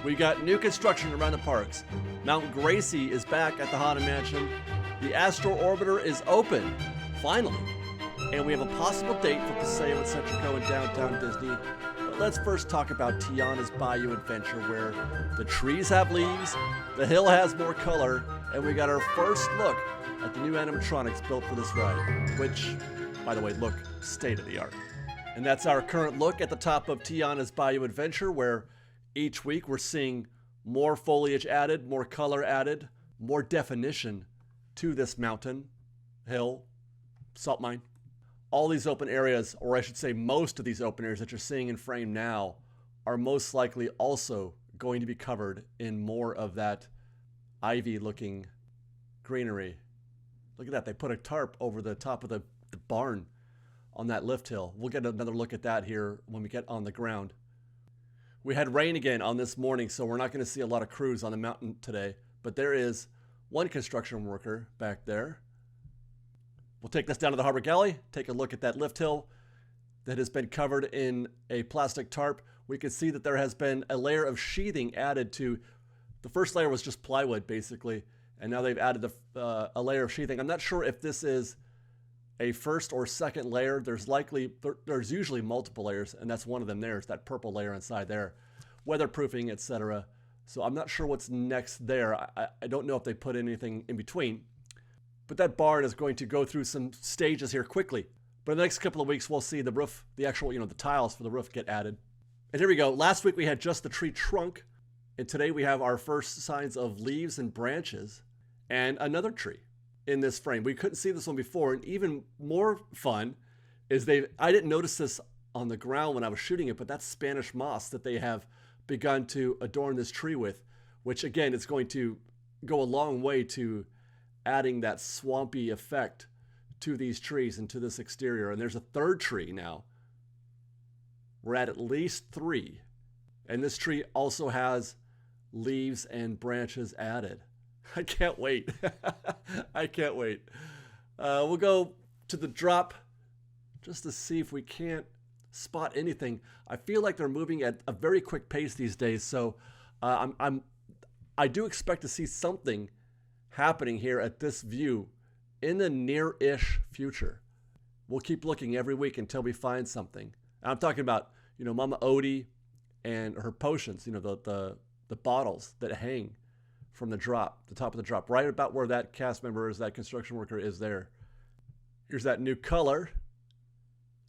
We got new construction around the parks. Mount Gracey is back at the Haunted Mansion. The Astro Orbiter is open, finally. And we have a possible date for Paseo and Centrico in downtown Disney. But let's first talk about Tianas Bayou Adventure, where the trees have leaves, the hill has more color, and we got our first look at the new animatronics built for this ride, which, by the way, look state of the art. And that's our current look at the top of Tianas Bayou Adventure, where each week we're seeing more foliage added, more color added, more definition to this mountain, hill, salt mine. All these open areas, or I should say most of these open areas that you're seeing in frame now, are most likely also going to be covered in more of that ivy-looking greenery. Look at that. They put a tarp over the top of the barn on that lift hill. We'll get another look at that here when we get on the ground. We had rain again on this morning, so we're not going to see a lot of crews on the mountain today, but there is one construction worker back there. We'll take this down to the Harbor Galley, take a look at that lift hill that has been covered in a plastic tarp. We can see that there has been a layer of sheathing added to, the first layer was just plywood basically, and now they've added a layer of sheathing. I'm not sure if this is a first or second layer. There's usually multiple layers, and that's one of them. There's that purple layer inside there, weatherproofing, etc. So I'm not sure what's next there. I don't know if they put anything in between, but that barn is going to go through some stages here quickly. But in the next couple of weeks, we'll see the roof, the actual, the tiles for the roof get added. And here we go. Last week we had just the tree trunk, and today we have our first signs of leaves and branches and another tree in this frame. We couldn't see this one before, and even more fun is I didn't notice this on the ground when I was shooting it, but that's Spanish moss that they have begun to adorn this tree with, which again is going to go a long way to adding that swampy effect to these trees and to this exterior. And there's a third tree now. We're at least 3, and this tree also has leaves and branches added. I can't wait. I can't wait. We'll go to the drop just to see if we can't spot anything. I feel like they're moving at a very quick pace these days, so I do expect to see something happening here at this view in the near-ish future. We'll keep looking every week until we find something. And I'm talking about, Mama Odie and her potions, the bottles that hang from the drop, the top of the drop, right about where that cast member is, that construction worker is there. Here's that new color,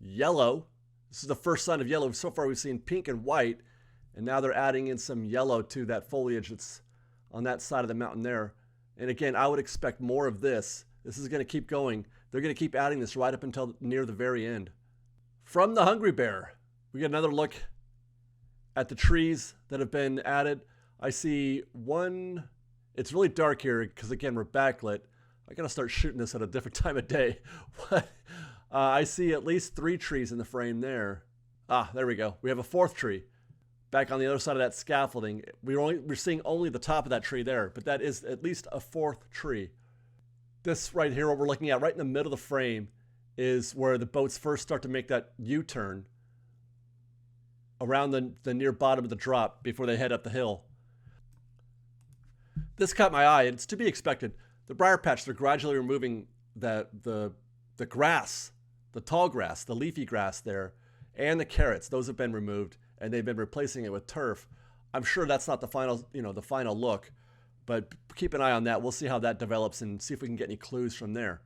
yellow. This is the first sign of yellow. So far we've seen pink and white, and now they're adding in some yellow to that foliage that's on that side of the mountain there. And again, I would expect more of this. This is going to keep going. They're going to keep adding this right up until near the very end. From the Hungry Bear, we get another look at the trees that have been added. I see one. It's really dark here because, again, we're backlit. I got to start shooting this at a different time of day. I see at least 3 trees in the frame there. There we go. We have a 4th tree back on the other side of that scaffolding. We're seeing only the top of that tree there, but that is at least a 4th tree. This right here, what we're looking at right in the middle of the frame, is where the boats first start to make that U-turn around the near bottom of the drop before they head up the hill. This caught my eye, and it's to be expected. The briar patch, they're gradually removing the grass, the tall grass, the leafy grass there, and the carrots. Those have been removed, and they've been replacing it with turf. I'm sure that's not the final, the final look, but keep an eye on that. We'll see how that develops and see if we can get any clues from there.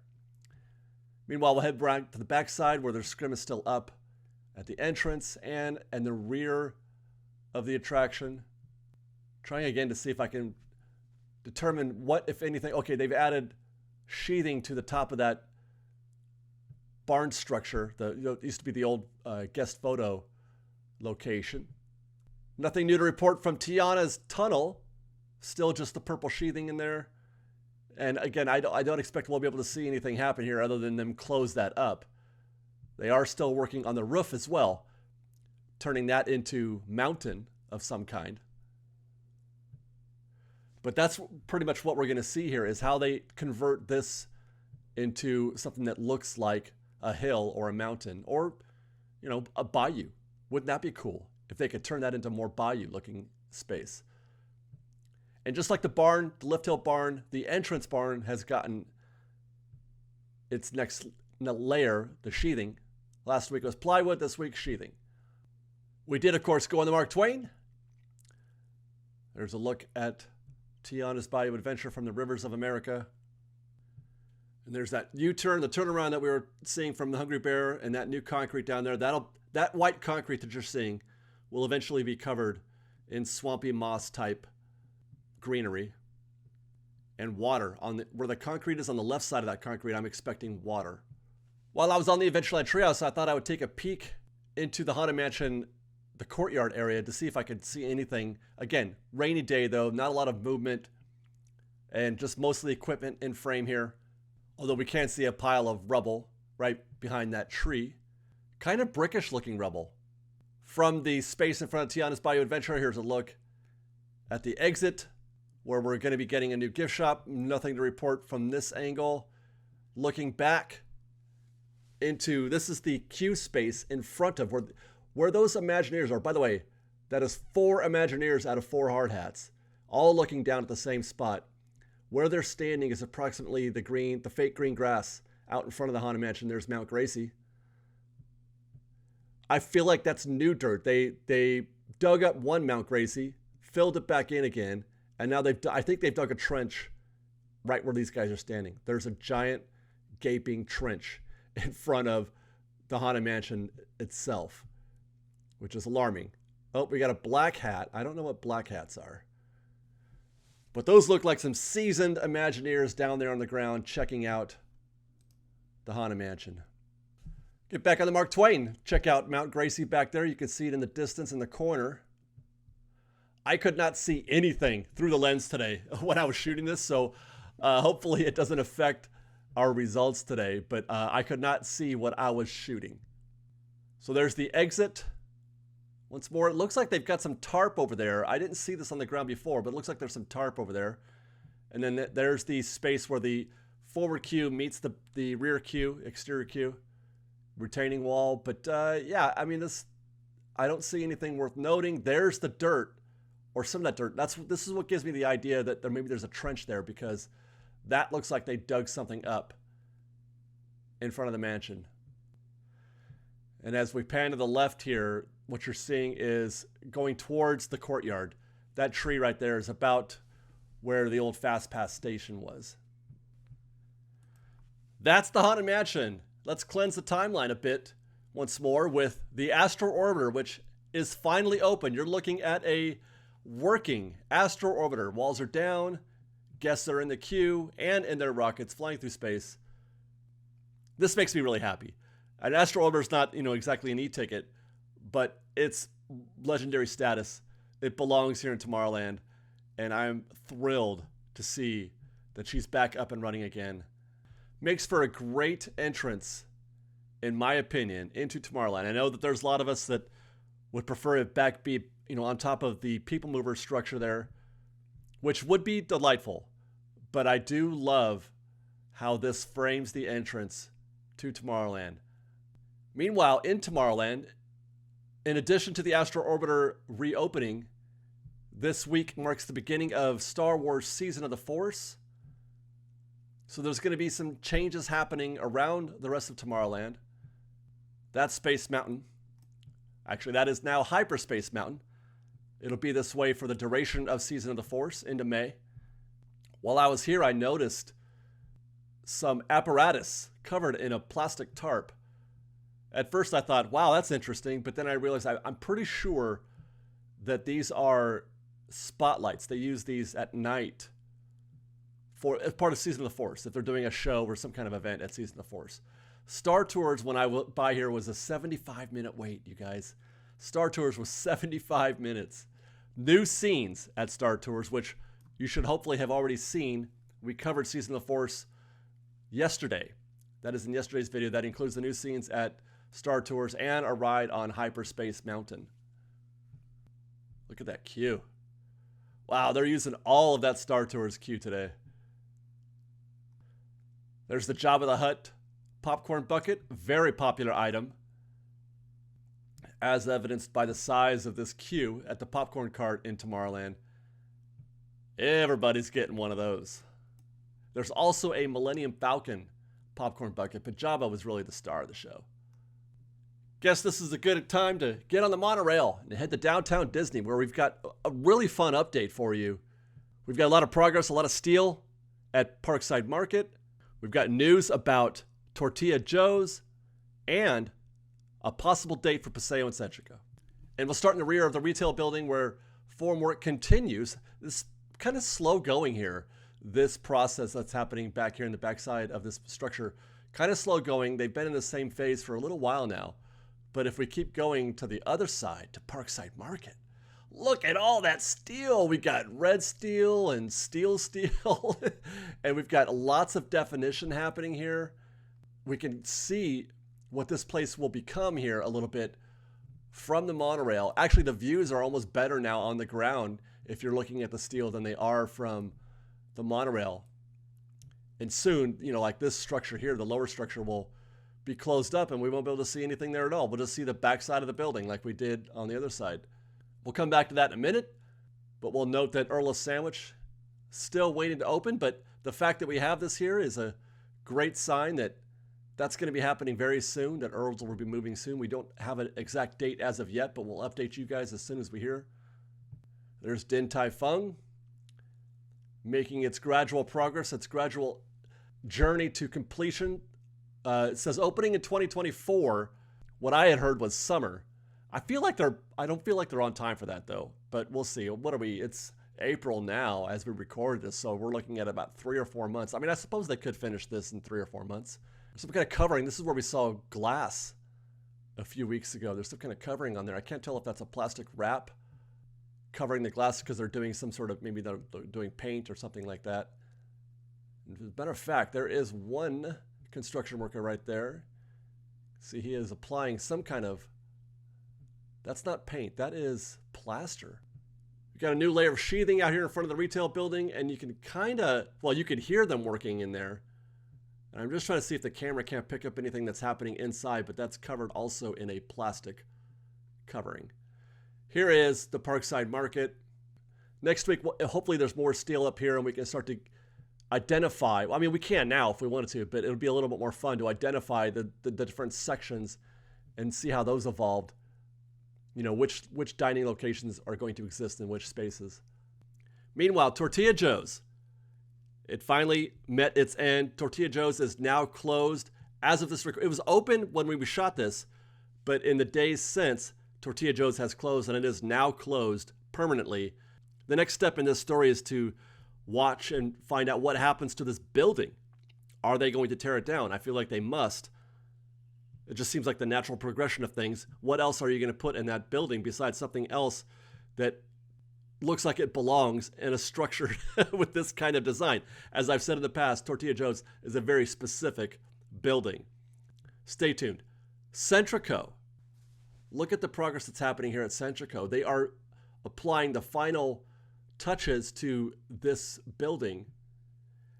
Meanwhile, we'll head back to the backside where their scrim is still up at the entrance and the rear of the attraction. Trying again to see if I can determine what, if anything. Okay, they've added sheathing to the top of that barn structure. It used to be the old guest photo location. Nothing new to report from Tiana's tunnel. Still just the purple sheathing in there. And again, I don't expect we'll be able to see anything happen here other than them close that up. They are still working on the roof as well, turning that into mountain of some kind. But that's pretty much what we're going to see here, is how they convert this into something that looks like a hill or a mountain or, a bayou. Wouldn't that be cool if they could turn that into more bayou looking space? And just like the barn, the Lift Hill barn, the entrance barn has gotten its next layer, the sheathing. Last week was plywood, this week sheathing. We did, of course, go on the Mark Twain. There's a look at Tiana's Bayou Adventure from the Rivers of America. And there's that U-turn, the turnaround that we were seeing from the Hungry Bear, and that new concrete down there. That white concrete that you're seeing will eventually be covered in swampy moss type greenery and water. Where the concrete is on the left side of that concrete, I'm expecting water. While I was on the Adventureland Treehouse, I thought I would take a peek into the Haunted Mansion, the courtyard area, to see if I could see anything. Again, rainy day though, not a lot of movement, and just mostly equipment in frame here. Although we can see a pile of rubble right behind that tree. Kind of brickish looking rubble. From the space in front of Tiana's Bayou Adventure, here's a look at the exit, where we're going to be getting a new gift shop. Nothing to report from this angle. Looking back into, this is the queue space in front of where those Imagineers are. By the way, that is 4 Imagineers out of 4 hard hats, all looking down at the same spot. Where they're standing is approximately the fake green grass out in front of the Haunted Mansion. There's Mount Gracey. I feel like that's new dirt. They dug up one Mount Gracey, filled it back in again, and now I think they've dug a trench right where these guys are standing. There's a giant gaping trench in front of the Haunted Mansion itself, which is alarming. Oh, we got a black hat. I don't know what black hats are. But those look like some seasoned Imagineers down there on the ground checking out the Haunted Mansion. Get back on the Mark Twain. Check out Mount Gracey back there. You can see it in the distance in the corner. I could not see anything through the lens today when I was shooting this, so hopefully it doesn't affect our results today, but I could not see what I was shooting. So there's the exit. Once more, it looks like they've got some tarp over there. I didn't see this on the ground before, but it looks like there's some tarp over there. And then there's the space where the forward queue meets the rear queue, exterior queue, retaining wall. But yeah, I mean, I don't see anything worth noting. There's the dirt, or some of that dirt. This is what gives me the idea that maybe there's a trench there, because that looks like they dug something up in front of the mansion. And as we pan to the left here, what you're seeing is going towards the courtyard. That tree right there is about where the old Fast Pass station was. That's the Haunted Mansion. Let's cleanse the timeline a bit once more with the Astro Orbiter, which is finally open. You're looking at a working Astro Orbiter. Walls are down, guests are in the queue and in their rockets flying through space. This makes me really happy. An Astro Orbiter is not, exactly an e-ticket, but it's legendary status. It belongs here in Tomorrowland, and I'm thrilled to see that she's back up and running again. Makes for a great entrance, in my opinion, into Tomorrowland. I know that there's a lot of us that would prefer it back be, on top of the People Mover structure there, which would be delightful. But I do love how this frames the entrance to Tomorrowland. Meanwhile, in Tomorrowland, in addition to the Astro Orbiter reopening, this week marks the beginning of Star Wars Season of the Force. So there's going to be some changes happening around the rest of Tomorrowland. That's Space Mountain. Actually, that is now Hyperspace Mountain. It'll be this way for the duration of Season of the Force into May. While I was here, I noticed some apparatus covered in a plastic tarp. At first I thought, wow, that's interesting. But then I realized I'm pretty sure that these are spotlights. They use these at night as part of Season of the Force, if they're doing a show or some kind of event at Season of the Force. Star Tours, when I went by here, was a 75-minute wait, you guys. Star Tours was 75 minutes. New scenes at Star Tours, which you should hopefully have already seen. We covered Season of the Force yesterday. That is in yesterday's video. That includes the new scenes at Star Tours and a ride on Hyperspace Mountain. Look at that queue. Wow, they're using all of that Star Tours queue today. There's the Jabba the Hutt popcorn bucket. Very popular item, as evidenced by the size of this queue at the popcorn cart in Tomorrowland. Everybody's getting one of those. There's also a Millennium Falcon popcorn bucket, but Jabba was really the star of the show. Guess this is a good time to get on the monorail and head to downtown Disney, where we've got a really fun update for you. We've got a lot of progress, a lot of steel at Parkside Market. We've got news about Tortilla Joes and a possible date for Paseo and Centrico. And we'll start in the rear of the retail building where form work continues. This kind of slow going here. This process that's happening back here in the backside of this structure, kind of slow going. They've been in the same phase for a little while now. But if we keep going to the other side, to Parkside Market, look at all that steel. We got red steel and steel, and we've got lots of definition happening here. We can see what this place will become here a little bit from the monorail. Actually, the views are almost better now on the ground if you're looking at the steel than they are from the monorail. And soon, you know, like this structure here, the lower structure will be closed up and we won't be able to see anything there at all. We'll just see the backside of the building like we did on the other side. We'll come back to that in a minute, but we'll note that Earl's Sandwich still waiting to open. But the fact that we have this here is a great sign that that's going to be happening very soon, that Earl's will be moving soon. We don't have an exact date as of yet, but we'll update you guys as soon as we hear. There's Din Tai Fung making its gradual progress, its gradual journey to completion. It says opening in 2024. What I had heard was summer. I don't feel like they're on time for that though, but we'll see. What are we? It's April now as we record this, so we're looking at about 3 or 4 months. I mean, I suppose they could finish this in 3 or 4 months. There's some kind of covering. This is where we saw glass a few weeks ago. There's some kind of covering on there. I can't tell if that's a plastic wrap covering the glass because they're doing some sort of, maybe they're doing paint or something like that. As a matter of fact, there is one construction worker right there. See, he is applying some kind of, that's not paint, that is plaster. We've got a new layer of sheathing out here in front of the retail building, and you can kind of, well, you can hear them working in there. And I'm just trying to see if the camera can't pick up anything that's happening inside, but that's covered also in a plastic covering. Here is the Parkside Market. Next week, hopefully there's more steel up here and we can start to identify, I mean, we can now if we wanted to, but it'll be a little bit more fun to identify the different sections and see how those evolved. You know, which dining locations are going to exist in which spaces. Meanwhile, Tortilla Joes. It finally met its end. Tortilla Joes is now closed as of this record. It was open when we shot this, but in the days since, Tortilla Joes has closed and it is now closed permanently. The next step in this story is to watch and find out what happens to this building. Are they going to tear it down? I feel like they must. It just seems like the natural progression of things. What else are you going to put in that building besides something else that looks like it belongs in a structure with this kind of design? As I've said in the past, Tortilla Joes is a very specific building. Stay tuned. Centrico. Look at the progress that's happening here at Centrico. They are applying the final touches to this building.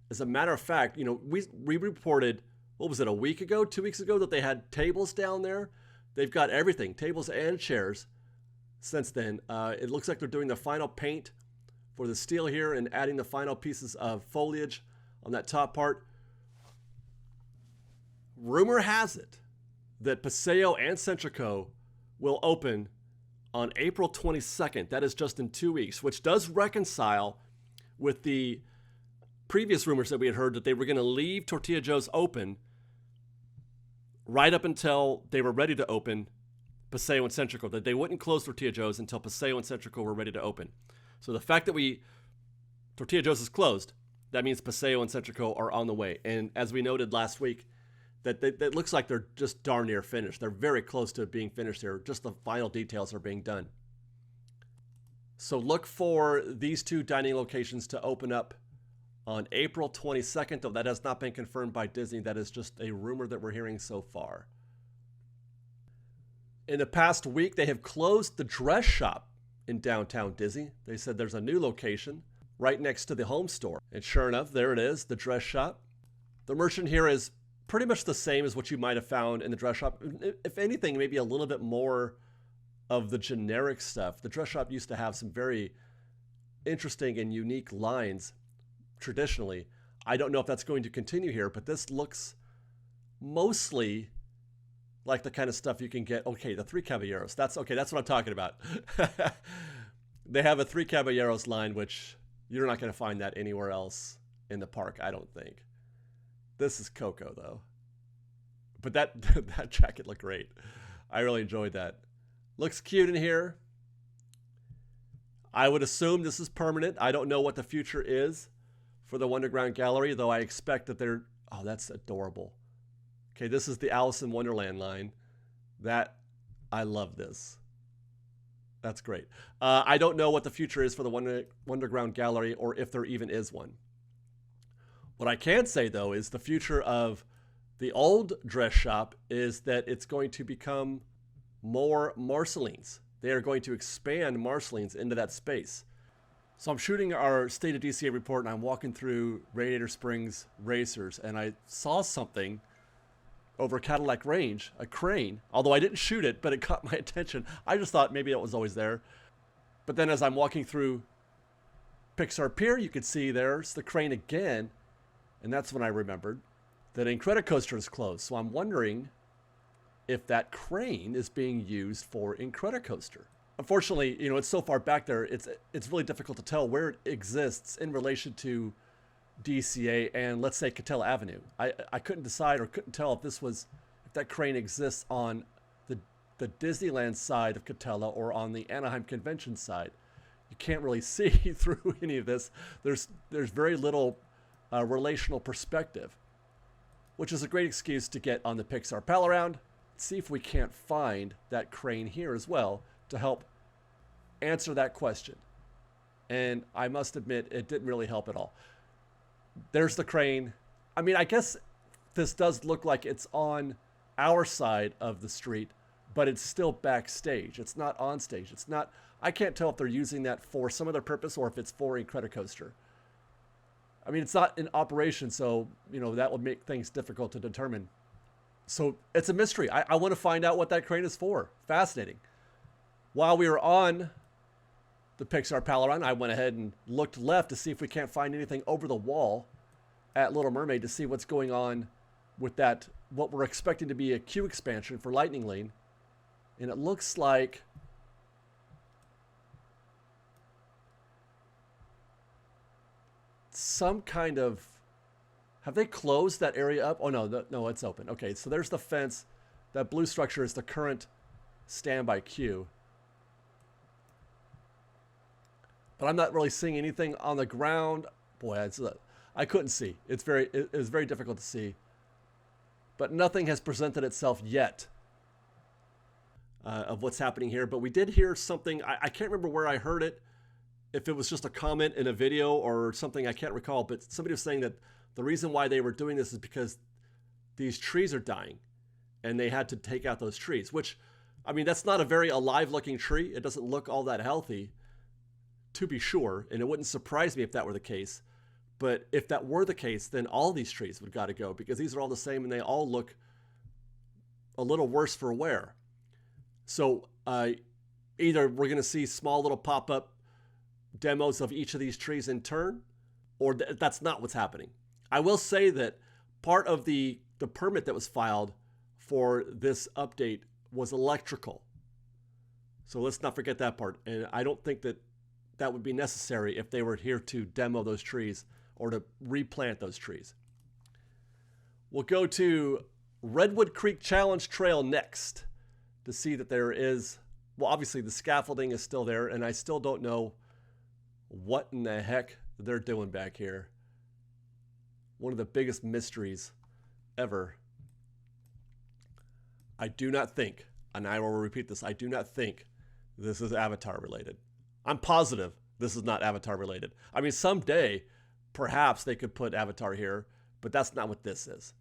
As a matter of fact, you know, we reported, what was it, a week ago, 2 weeks ago, that they had tables down there. They've got everything, tables and chairs since then. It looks like they're doing the final paint for the steel here and adding the final pieces of foliage on that top part. Rumor has it that Paseo and Centrico will open on April 22nd. That is just in 2 weeks, which does reconcile with the previous rumors that we had heard that they were going to leave Tortilla Joes open right up until they were ready to open Paseo and Centrico, that they wouldn't close Tortilla Joes until Paseo and Centrico were ready to open. So the fact that Tortilla Joes is closed, that means Paseo and Centrico are on the way. And as we noted last week, that looks like they're just darn near finished. They're very close to being finished here. Just the final details are being done. So look for these two dining locations to open up on April 22nd, though that has not been confirmed by Disney. That is just a rumor that we're hearing so far. In the past week, they have closed the dress shop in downtown Disney. They said there's a new location right next to the home store. And sure enough, there it is, the dress shop. The merchant here is pretty much the same as what you might have found in the dress shop. If anything, maybe a little bit more of the generic stuff. The dress shop used to have some very interesting and unique lines traditionally. I don't know if that's going to continue here, but this looks mostly like the kind of stuff you can get. Okay, the Three Caballeros. That's okay. That's what I'm talking about. They have a Three Caballeros line, which you're not going to find that anywhere else in the park, I don't think. This is Coco, though. But that jacket looked great. I really enjoyed that. Looks cute in here. I would assume this is permanent. I don't know what the future is for the Wonderground Gallery, though I expect that they're... Oh, that's adorable. Okay, this is the Alice in Wonderland line. I love this. That's great. I don't know what the future is for the Wonderground Gallery, or if there even is one. What I can say, though, is the future of the old dress shop is that it's going to become more Marcelines. They are going to expand Marcelines into that space. So I'm shooting our State of DCA report, and I'm walking through Radiator Springs Racers, and I saw something over Cadillac Range, a crane, although I didn't shoot it, but it caught my attention. I just thought maybe it was always there. But then as I'm walking through Pixar Pier, you could see there's the crane again, and that's when I remembered that Incredicoaster is closed. So I'm wondering if that crane is being used for Incredicoaster. Unfortunately, it's so far back there, it's really difficult to tell where it exists in relation to DCA and, let's say, Catella Avenue. I couldn't decide or couldn't tell if that crane exists on the Disneyland side of Catella or on the Anaheim Convention side. You can't really see through any of this. There's very little relational perspective, which is a great excuse to get on the Pixar Pal Around, see if we can't find that crane here as well to help answer that question. And I must admit, it didn't really help at all. There's the crane. I mean, I guess this does look like it's on our side of the street, but it's still backstage. It's not on stage. It's not. I can't tell if they're using that for some other purpose or if it's for Incredicoaster. I mean, it's not in operation, so that would make things difficult to determine. So it's a mystery. I want to find out what that crane is for. Fascinating. While we were on the Pixar Pal Around, I went ahead and looked left to see if we can't find anything over the wall at Little Mermaid to see what's going on with that, what we're expecting to be a queue expansion for Lightning Lane. And it looks like some kind of... Have they closed that area up? Oh, no, it's open. Okay, so there's the fence. That blue structure is the current standby queue. But I'm not really seeing anything on the ground. Boy, I couldn't see. It was very difficult to see. But nothing has presented itself yet of what's happening here. But we did hear something. I can't remember where I heard it. If it was just a comment in a video or something, I can't recall. But somebody was saying that the reason why they were doing this is because these trees are dying. And they had to take out those trees. Which, I mean, that's not a very alive-looking tree. It doesn't look all that healthy, to be sure, and it wouldn't surprise me if that were the case. But if that were the case, then all these trees would got to go, because these are all the same and they all look a little worse for wear. So either we're going to see small little pop-up demos of each of these trees in turn, or that's not what's happening. I will say that part of the permit that was filed for this update was electrical. So let's not forget that part. And I don't think that would be necessary if they were here to demo those trees or to replant those trees. We'll go to Redwood Creek Challenge Trail next to see that there is, well, obviously the scaffolding is still there, and I still don't know what in the heck they're doing back here. One of the biggest mysteries ever. I do not think, and I will repeat this, I do not think this is Avatar related. I'm positive this is not Avatar related. I mean, someday, perhaps they could put Avatar here, but that's not what this is.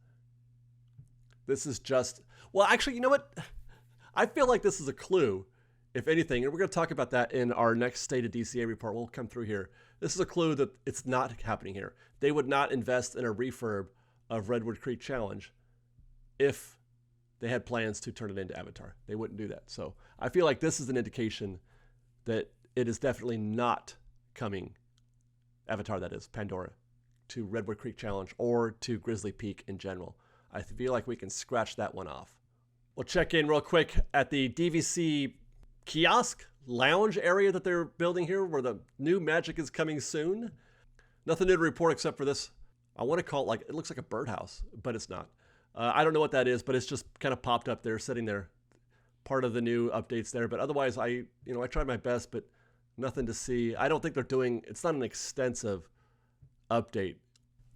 This is just, well, actually, you know what? I feel like this is a clue, if anything, and we're going to talk about that in our next State of DCA report. We'll come through here. This is a clue that it's not happening here. They would not invest in a refurb of Redwood Creek Challenge if they had plans to turn it into Avatar. They wouldn't do that. So I feel like this is an indication that it is definitely not upcoming Avatar, that is, Pandora, to Redwood Creek Challenge or to Grizzly Peak in general. I feel like we can scratch that one off. We'll check in real quick at the DVC kiosk lounge area that they're building here, where the new magic is coming soon. Nothing new to report except for this. I want to call it, like, it looks like a birdhouse, but it's not. I don't know what that is, but it's just kind of popped up there, sitting there. Part of the new updates there, but otherwise I tried my best, but nothing to see. I don't think they're doing, it's not an extensive update.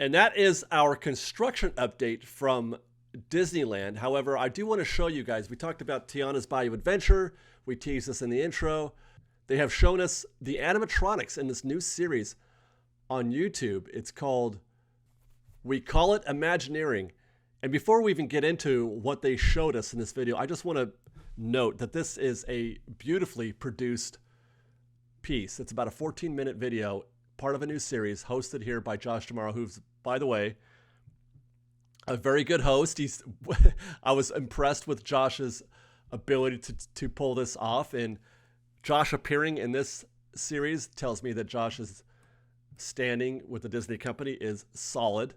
And that is our construction update from Disneyland. However, I do want to show you guys, we talked about Tianas Bayou Adventure. We teased this in the intro. They have shown us the animatronics in this new series on YouTube. It's called, we call it Imagineering. And before we even get into what they showed us in this video, I just want to note that this is a beautifully produced piece. It's about a 14-minute video, part of a new series hosted here by Josh Tomorrow, who's, by the way, a very good host. I was impressed with Josh's ability to pull this off, and Josh appearing in this series tells me that Josh's standing with the Disney company is solid.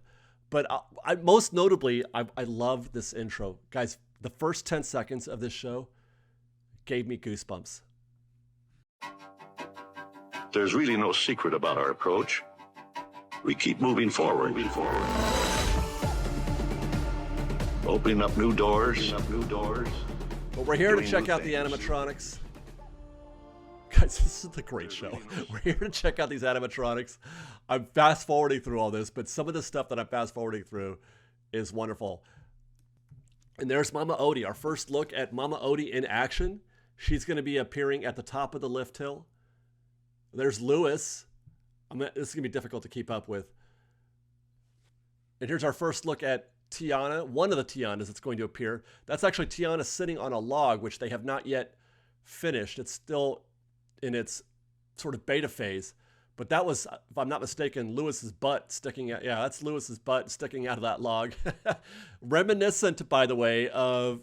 But most notably, I love this intro. Guys, the first 10 seconds of this show gave me goosebumps. There's really no secret about our approach. We keep moving forward. Opening up new doors. But we're here to check out the animatronics. Guys, this is a great show. We're here to check out these animatronics. I'm fast forwarding through all this, but some of the stuff that I'm fast forwarding through is wonderful. And there's Mama Odie, our first look at Mama Odie in action. She's going to be appearing at the top of the lift hill. There's Lewis. This is going to be difficult to keep up with. And here's our first look at Tiana, one of the Tianas that's going to appear. That's actually Tiana sitting on a log, which they have not yet finished. It's still in its sort of beta phase. But that was, if I'm not mistaken, Lewis's butt sticking out. Yeah, that's Lewis's butt sticking out of that log. Reminiscent, by the way, of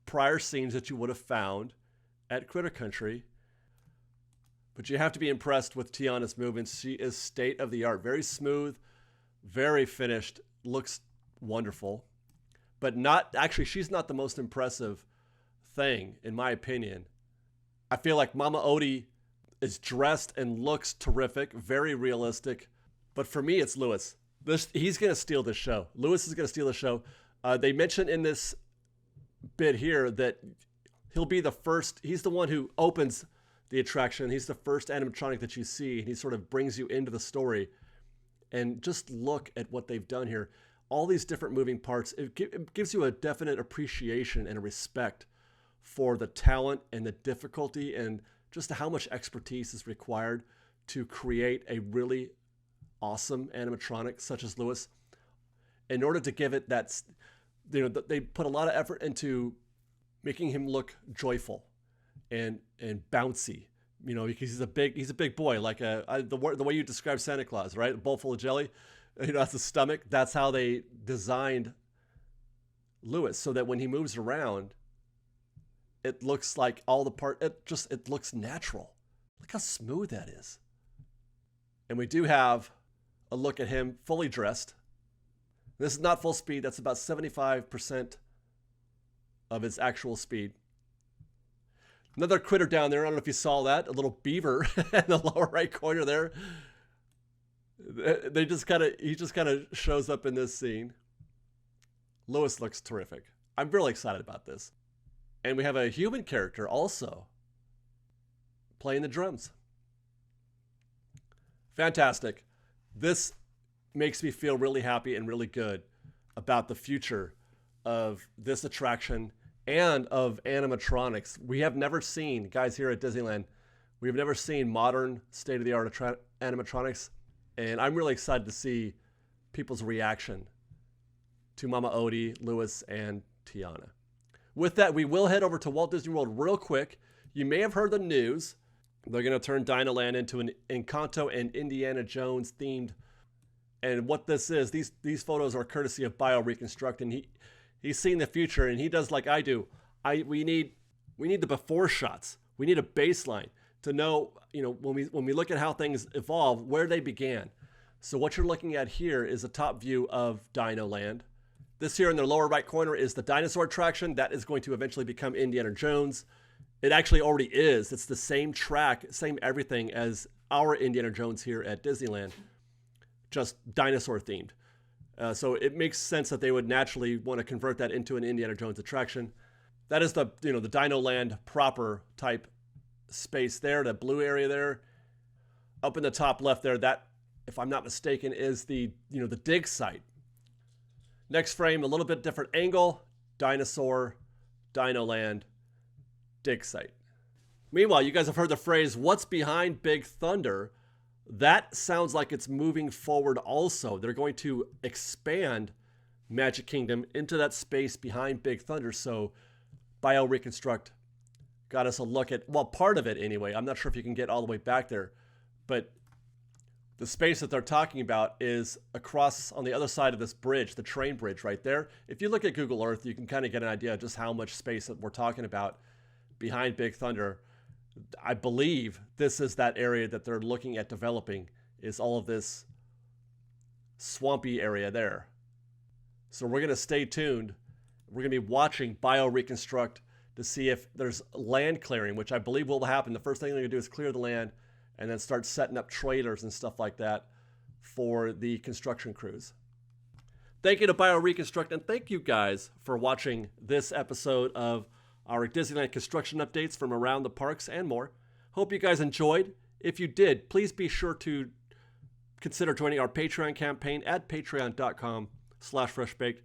prior scenes that you would have found at Critter Country. But you have to be impressed with Tiana's movements. She is state of the art. Very smooth, very finished, looks wonderful. But not, actually, she's not the most impressive thing, in my opinion. I feel like Mama Odie is dressed and looks terrific, very realistic. But for me, it's Lewis. He's going to steal this show. Lewis is going to steal the show. They mentioned in this bit here that he'll be the first. He's the one who opens the attraction. He's the first animatronic that you see, and he sort of brings you into the story. And just look at what they've done here. All these different moving parts. It gives you a definite appreciation and a respect for the talent and the difficulty and just how much expertise is required to create a really awesome animatronic such as Lewis. In order to give it that, they put a lot of effort into making him look joyful and bouncy, because he's a big boy, like the way you describe Santa Claus, right? A bowl full of jelly, that's the stomach. That's how they designed Lewis, so that when he moves around, it looks like all the part, it looks natural. Look how smooth that is. And we do have a look at him fully dressed. This is not full speed. That's about 75% of his actual speed. Another critter down there. I don't know if you saw that. A little beaver in the lower right corner there. He just kind of shows up in this scene. Lewis looks terrific. I'm really excited about this. And we have a human character also playing the drums. Fantastic. This makes me feel really happy and really good about the future of this attraction and of animatronics. We have never seen, guys here at Disneyland, we have never seen modern state-of-the-art animatronics. And I'm really excited to see people's reaction to Mama Odie, Lewis, and Tiana. With that, we will head over to Walt Disney World real quick. You may have heard the news. They're going to turn Dinoland into an Encanto and Indiana Jones themed. And what this is, these photos are courtesy of BioReconstruct, and he's seen the future, and he does like I do. We need the before shots. We need a baseline. to know, when we look at how things evolve, where they began. So what you're looking at here is a top view of Dino Land. This here in the lower right corner is the dinosaur attraction. That is going to eventually become Indiana Jones. It actually already is. It's the same track, same everything as our Indiana Jones here at Disneyland, just dinosaur themed. So it makes sense that they would naturally want to convert that into an Indiana Jones attraction. That is the Dino Land proper type space there, that blue area there. Up in the top left there, that, if I'm not mistaken, is the dig site. Next frame, a little bit different angle, dinosaur, Dino Land, dig site. Meanwhile, you guys have heard the phrase, what's behind Big Thunder? That sounds like it's moving forward also. They're going to expand Magic Kingdom into that space behind Big Thunder. So BioReconstruct got us a look at, well, part of it anyway. I'm not sure if you can get all the way back there, but the space that they're talking about is across on the other side of this bridge, the train bridge right there. If you look at Google Earth, you can kind of get an idea of just how much space that we're talking about behind Big Thunder. I believe this is that area that they're looking at developing, is all of this swampy area there. So we're going to stay tuned. We're going to be watching BioReconstruct to see if there's land clearing, which I believe will happen. The first thing they're going to do is clear the land and then start setting up trailers and stuff like that for the construction crews. Thank you to BioReconstruct, and thank you guys for watching this episode of our Disneyland construction updates from around the parks and more. Hope you guys enjoyed. If you did, please be sure to consider joining our Patreon campaign at patreon.com/freshbaked,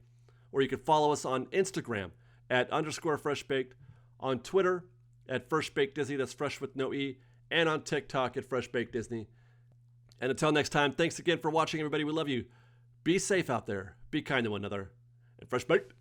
or you can follow us on Instagram at _freshbaked, on Twitter at freshbakedisney, that's fresh with no E, and on TikTok at freshbakedisney. And until next time, thanks again for watching, everybody. We love you. Be safe out there. Be kind to one another. And fresh baked.